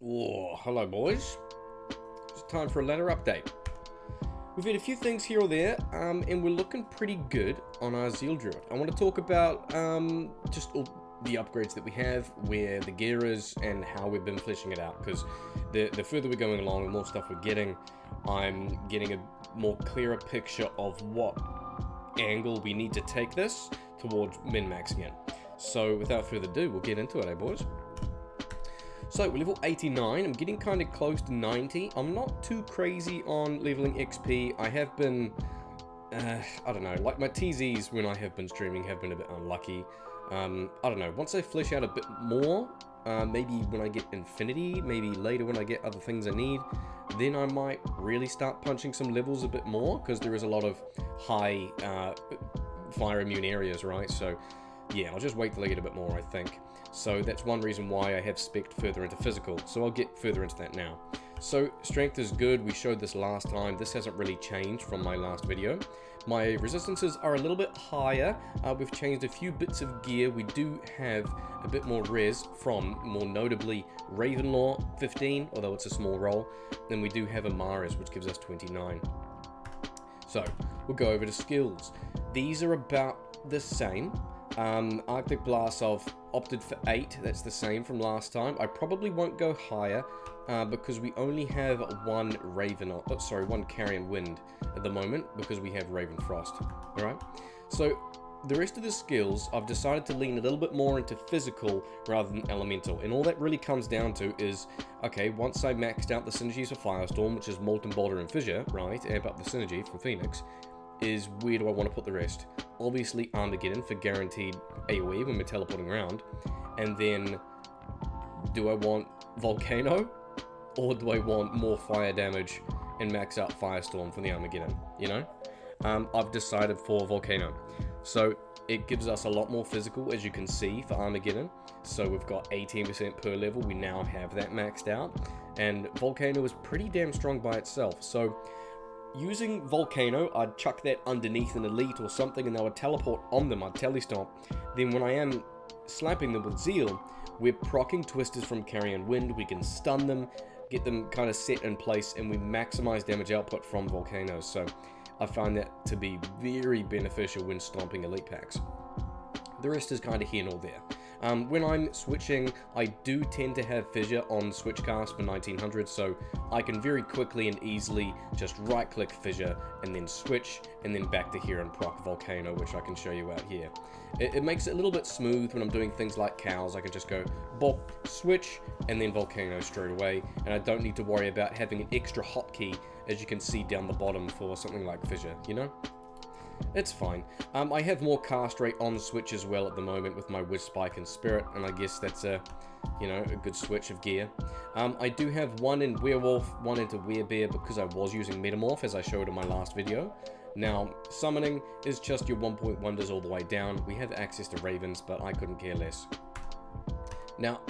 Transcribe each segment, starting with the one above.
Oh, hello boys. It's time for a ladder update. We've had a few things here or there, and we're looking pretty good on our Zeal Druid. I want to talk about just all the upgrades that we have, where the gear is, and how we've been fleshing it out. Because the further we're going along, the more stuff we're getting, I'm getting a more clearer picture of what angle we need to take this towards min-maxing it. So without further ado, we'll get into it, eh boys? So, we're level 89, I'm getting kind of close to 90. I'm not too crazy on leveling XP. I have been, I don't know, like my TZs when I have been streaming have been a bit unlucky. I don't know, once I flesh out a bit more, maybe when I get Infinity, maybe later when I get other things I need, then I might really start punching some levels a bit more, because there is a lot of high fire immune areas, right? So, yeah, I'll just wait till I get a bit more, I think. So that's one reason why I have specced further into physical, so I'll get further into that now. So strength is good, we showed this last time, this hasn't really changed from my last video. My resistances are a little bit higher, we've changed a few bits of gear, we do have a bit more res from, more notably, Ravenlaw 15, although it's a small roll, then we do have Amaris, which gives us 29. So, we'll go over to skills. These are about the same. Arctic Blast I've opted for 8, that's the same from last time. I probably won't go higher because we only have one Carrion Wind at the moment because we have Raven Frost. Alright, so the rest of the skills I've decided to lean a little bit more into physical rather than elemental, and all that really comes down to is, okay, once I maxed out the synergies for Firestorm, which is Molten Boulder and Fissure, right, amp up the synergy from Phoenix, is where do I want to put the rest? Obviously Armageddon for guaranteed AoE when we're teleporting around, and then do I want Volcano, or do I want more fire damage and max out Firestorm for the Armageddon, you know? I've decided for Volcano. So it gives us a lot more physical, as you can see, for Armageddon. So we've got 18% per level, we now have that maxed out, and Volcano is pretty damn strong by itself. So using Volcano, I'd chuck that underneath an Elite or something and they would teleport on them, I'd telestomp. Then when I am slapping them with Zeal, we're proccing Twisters from Carrion Wind, we can stun them, get them kind of set in place, and we maximize damage output from Volcanoes. So I find that to be very beneficial when stomping Elite packs. The rest is kind of here nor there. When I'm switching, I do tend to have Fissure on Switchcast for 1900, so I can very quickly and easily just right-click Fissure, and then switch, and then back to here and proc Volcano, which I can show you out here. It makes it a little bit smooth when I'm doing things like cows. I can just go, bop, switch, and then Volcano straight away, and I don't need to worry about having an extra hotkey, as you can see down the bottom for something like Fissure, you know? It's fine. I have more cast rate on Switch as well at the moment with my Wiz Spike and Spirit, and I guess that's a, you know, a good switch of gear. I do have one in Werewolf, one into Werebear because I was using Metamorph as I showed in my last video. Now, summoning is just your 1-point wonders all the way down. We have access to Ravens, but I couldn't care less. Now,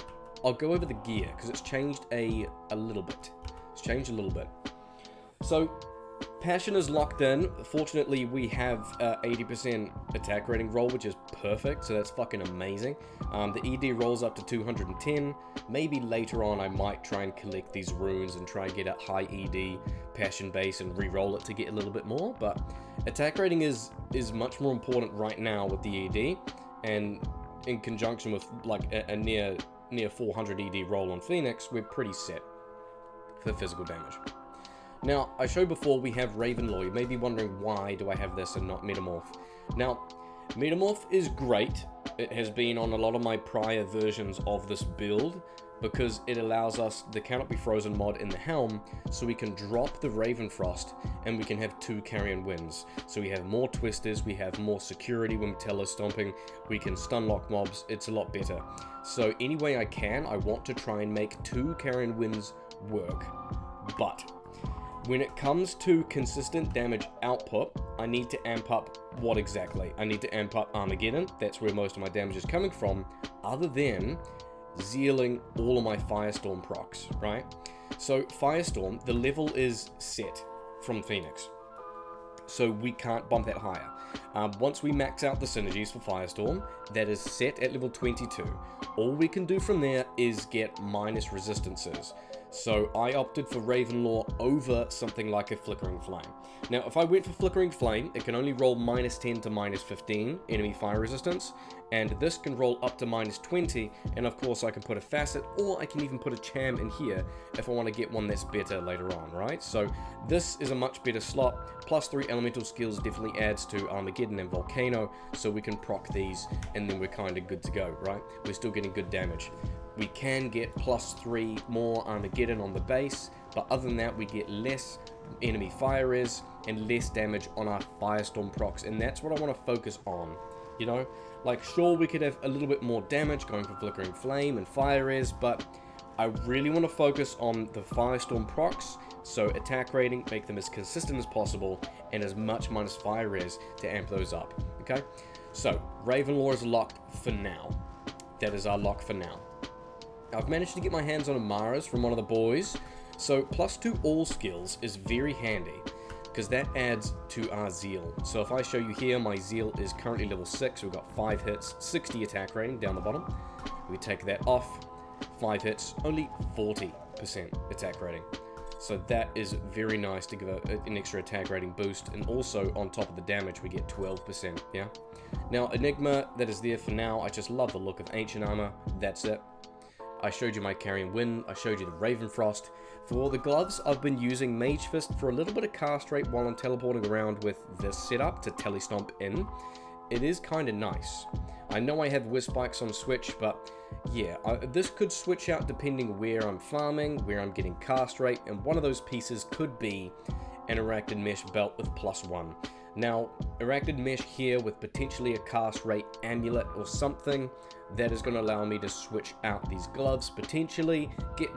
I'll go over the gear because it's changed a little bit. It's changed a little bit. So, Passion is locked in. Fortunately, we have 80% attack rating roll, which is perfect, so that's fucking amazing. The ED rolls up to 210. Maybe later on I might try and collect these runes and try and get a high ED Passion base and re-roll it to get a little bit more, but attack rating is much more important right now with the ED, and in conjunction with like a near 400 ED roll on Phoenix, we're pretty set for physical damage. Now, I showed before we have Ravenlaw. You may be wondering why do I have this and not Metamorph. Now, Metamorph is great. It has been on a lot of my prior versions of this build because it allows us the Cannot Be Frozen mod in the Helm, so we can drop the Raven Frost and we can have 2 Carrion Winds. So we have more Twisters, we have more security when we're telestomping, we can stun lock mobs, it's a lot better. So any way I can, I want to try and make 2 Carrion Winds work. But when it comes to consistent damage output, I need to amp up what exactly? I need to amp up Armageddon, that's where most of my damage is coming from, other than Zealing all of my Firestorm procs, right? So Firestorm, the level is set from Phoenix. so we can't bump that higher. Once we max out the synergies for Firestorm, that is set at level 22. All we can do from there is get minus resistances. So I opted for Ravenlaw over something like a Flickering Flame. Now, if I went for Flickering Flame, it can only roll minus 10 to minus 15 enemy fire resistance, and this can roll up to minus 20, and of course I can put a Facet, or I can even put a Cham in here if I want to get one that's better later on, right? So this is a much better slot. Plus 3 elemental skills definitely adds to Armageddon and Volcano, so we can proc these, and then we're kind of good to go, right? We're still getting good damage. We can get plus 3 more Armageddon on the base, but other than that we get less enemy fire res and less damage on our Firestorm procs, and that's what I want to focus on, you know? Like, sure, we could have a little bit more damage going for Flickering Flame and fire res, but I really want to focus on the Firestorm procs, so attack rating, make them as consistent as possible, and as much minus fire res to amp those up, okay? So, Ravenlaw is locked for now. That is our lock for now. I've managed to get my hands on a Mara's from one of the boys, so plus 2 all skills is very handy, because that adds to our Zeal. So if I show you here, my Zeal is currently level 6, we've got 5 hits, 60 attack rating down the bottom. We take that off, 5 hits, only 40% attack rating. So that is very nice to give an extra attack rating boost, and also on top of the damage we get 12%, yeah? Now Enigma, that is there for now. I just love the look of Ancient Armor, that's it. I showed you my Carrion Wind, I showed you the Ravenfrost. For the gloves, I've been using Mage Fist for a little bit of cast rate while I'm teleporting around with this setup to telestomp in. It is kind of nice. I know I have Whiz Spikes on Switch, but yeah, this could switch out depending where I'm farming, where I'm getting cast rate, and one of those pieces could be an Arachnid Mesh belt with +1. Now, Arachnid Mesh here with potentially a cast rate amulet or something, that is going to allow me to switch out these gloves, potentially,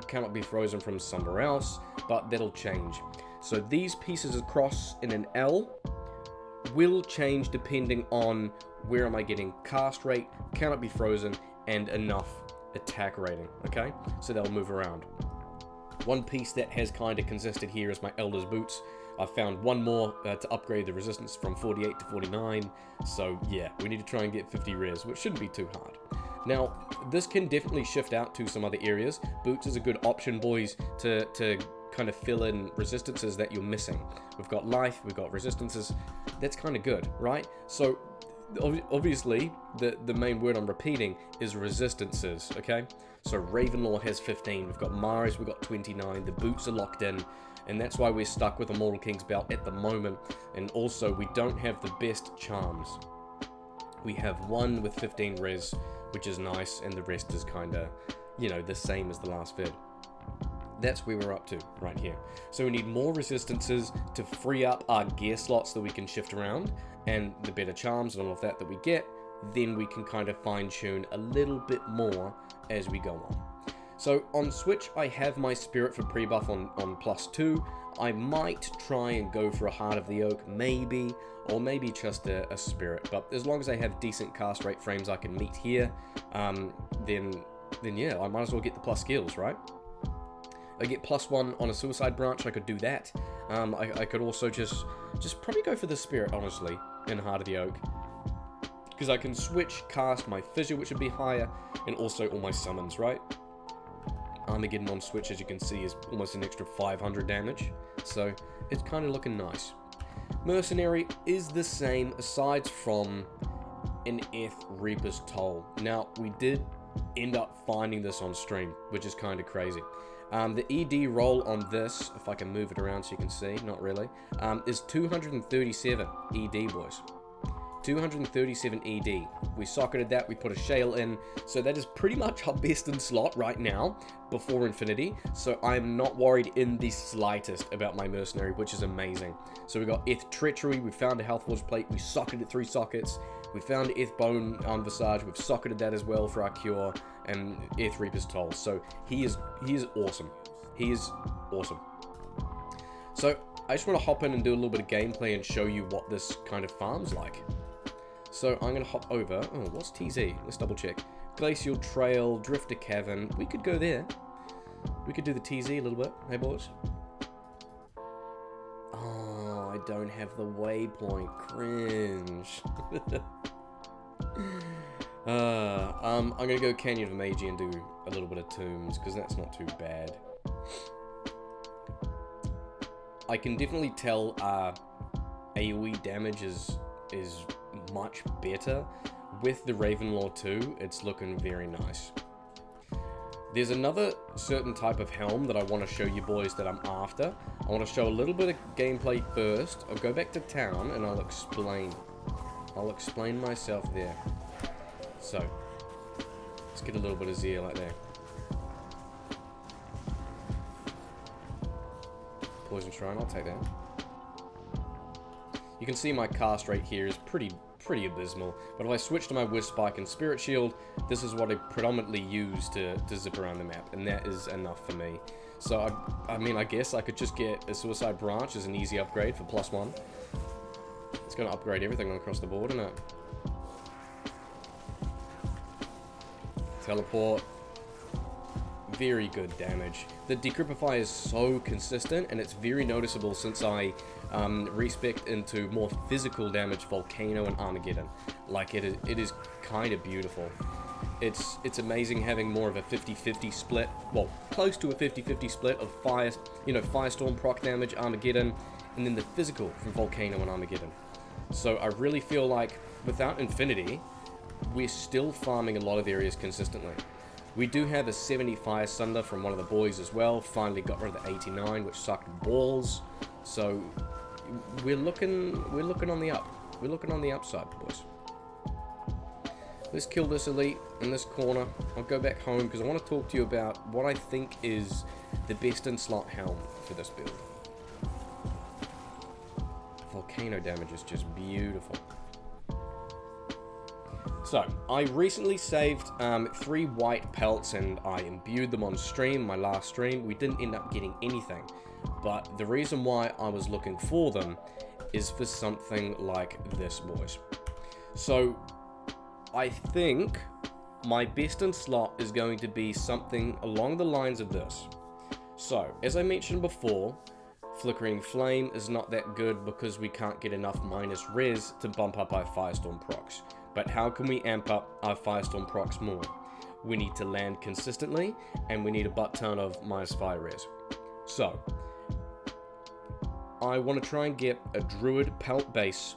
cannot be frozen from somewhere else, but that'll change. So these pieces across in an L will change depending on where am I getting cast rate, cannot be frozen, and enough attack rating, okay? So they'll move around. One piece that has kind of consisted here is my Elder's Boots. I found one more to upgrade the resistance from 48 to 49, so yeah, we need to try and get 50 res, which shouldn't be too hard. Now, this can definitely shift out to some other areas. Boots is a good option, boys, to kind of fill in resistances that you're missing. We've got life, we've got resistances, that's kind of good, right? So, obviously, the main word I'm repeating is resistances, okay? So Ravenlaw has 15, we've got Mars, we've got 29, the boots are locked in, and that's why we're stuck with a Mortal King's belt at the moment, and also we don't have the best charms. We have one with 15 res, which is nice, and the rest is kind of, you know, the same as the last vid. That's where we're up to right here. So we need more resistances to free up our gear slots that we can shift around, and the better charms and all of that we get, then we can kind of fine tune a little bit more as we go on. So on Switch, I have my Spirit for pre-buff on +2. I might try and go for a Heart of the Oak, maybe, or maybe just a Spirit. But as long as I have decent cast rate frames I can meet here, then yeah, I might as well get the plus skills, right? I get +1 on a Suicide Branch, I could do that. I could also just probably go for the Spirit, honestly, in Heart of the Oak. Because I can switch cast my Fissure, which would be higher, and also all my summons, right? Armageddon on Switch, as you can see, is almost an extra 500 damage, so it's kind of looking nice. Mercenary is the same, aside from an Eth Reaper's Toll. Now, we did end up finding this on stream, which is kind of crazy. The ED roll on this, if I can move it around so you can see, not really, is 237 ED, boys. 237 ED. We socketed that, we put a Shale in, so that is pretty much our best in slot right now, before Infinity, so I'm not worried in the slightest about my Mercenary, which is amazing. So we got Eth Treachery, we found a Health Forge Plate, we socketed 3 sockets, we found Eth Bone Visage, we've socketed that as well for our Cure, and Eth Reaper's Toll, so he is awesome. He is awesome. So, I just want to hop in and do a little bit of gameplay and show you what this kind of farm's like. So I'm going to hop over. Oh, what's TZ? Let's double check. Glacial Trail, Drifter Cavern. We could go there. We could do the TZ a little bit. Hey, boys. Oh, I don't have the waypoint. Cringe. I'm gonna go Canyon of Magi and do a little bit of Tombs, because that's not too bad. I can definitely tell AoE damage is much better. With the Ravenlaw too, it's looking very nice. There's another certain type of helm that I want to show you boys that I'm after. I want to show a little bit of gameplay first. I'll go back to town and I'll explain. I'll explain myself there. So, let's get a little bit of zeal out there. Poison Shrine, I'll take that. You can see my cast rate here is pretty abysmal, but if I switch to my Whiz Spike and Spirit Shield, this is what I predominantly use to zip around the map, and that is enough for me. So, I mean, I guess I could just get a Suicide Branch as an easy upgrade for +1. It's going to upgrade everything across the board, isn't it? Teleport. Very good damage. The Decrypify is so consistent, and it's very noticeable since I respec into more physical damage Volcano and Armageddon. Like, it is kind of beautiful. It's amazing having more of a 50-50 split, well, close to a 50-50 split of Firestorm proc damage, Armageddon, and then the physical from Volcano and Armageddon. So I really feel like without Infinity, we're still farming a lot of areas consistently. We do have a 70 Fire Sunder from one of the boys as well. Finally got rid of the 89, which sucked balls. So we're looking on the up. We're looking on the upside, boys. Let's kill this elite in this corner. I'll go back home because I want to talk to you about what I think is the best in slot helm for this build. Volcano damage is just beautiful. So, I recently saved 3 white pelts and I imbued them on stream, my last stream. We didn't end up getting anything, but the reason why I was looking for them is for something like this, boys. So, I think my best in slot is going to be something along the lines of this. So, as I mentioned before, Flickering Flame is not that good because we can't get enough minus res to bump up our Firestorm procs. But how can we amp up our Firestorm procs more? We need to land consistently, and we need a butt ton of minus fire res. So, I want to try and get a Druid pelt base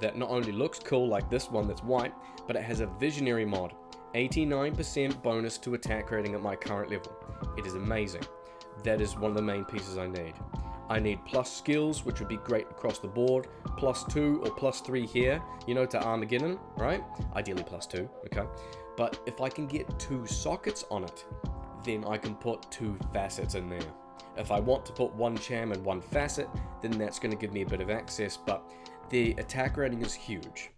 that not only looks cool like this one that's white, but it has a Visionary mod. 89% bonus to attack rating at my current level. It is amazing. That is one of the main pieces I need. I need plus skills, which would be great across the board. +2 or +3 here, you know, to Armageddon, right? Ideally +2, okay? But if I can get 2 sockets on it, then I can put 2 facets in there. If I want to put 1 cham and 1 facet, then that's going to give me a bit of access, but the attack rating is huge.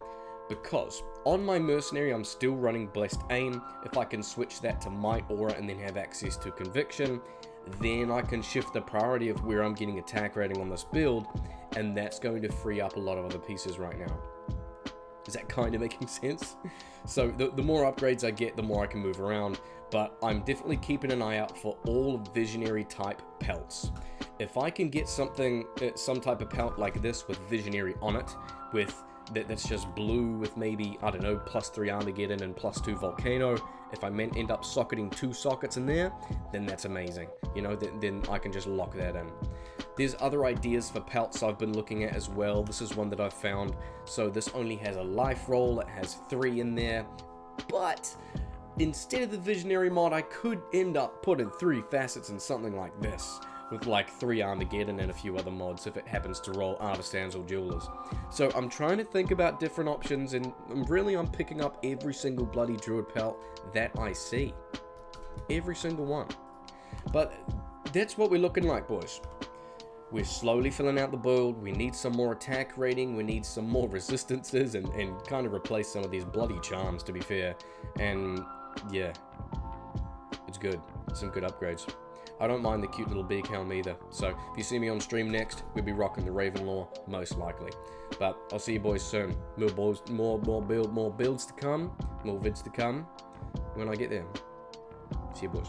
Because on my Mercenary, I'm still running Blessed Aim. If I can switch that to Might Aura and then have access to Conviction, then I can shift the priority of where I'm getting attack rating on this build, and that's going to free up a lot of other pieces right now. Is that kind of making sense? So the more upgrades I get, the more I can move around, but I'm definitely keeping an eye out for all Visionary type pelts. If I can get something, some type of pelt like this with Visionary on it, with that's just blue with maybe, I don't know, +3 Armageddon and +2 Volcano. If I end up socketing 2 sockets in there, then that's amazing. You know, then I can just lock that in. There's other ideas for pelts I've been looking at as well. This is one that I've found. So this only has a life roll. It has 3 in there. But instead of the Visionary mod, I could end up putting 3 facets in something like this, with like 3 Armageddon and a few other mods if it happens to roll Artisans or Jewelers. So I'm trying to think about different options, and I'm picking up every single bloody Druid pelt that I see. Every single one. But that's what we're looking like, boys. We're slowly filling out the build. We need some more attack rating. We need some more resistances and kind of replace some of these bloody charms, to be fair. And yeah, it's good. Some good upgrades. I don't mind the cute little beak helm either. So if you see me on stream next, we'll be rocking the Ravenlaw, most likely. But I'll see you boys soon. More builds to come, more vids to come when I get there. See you boys.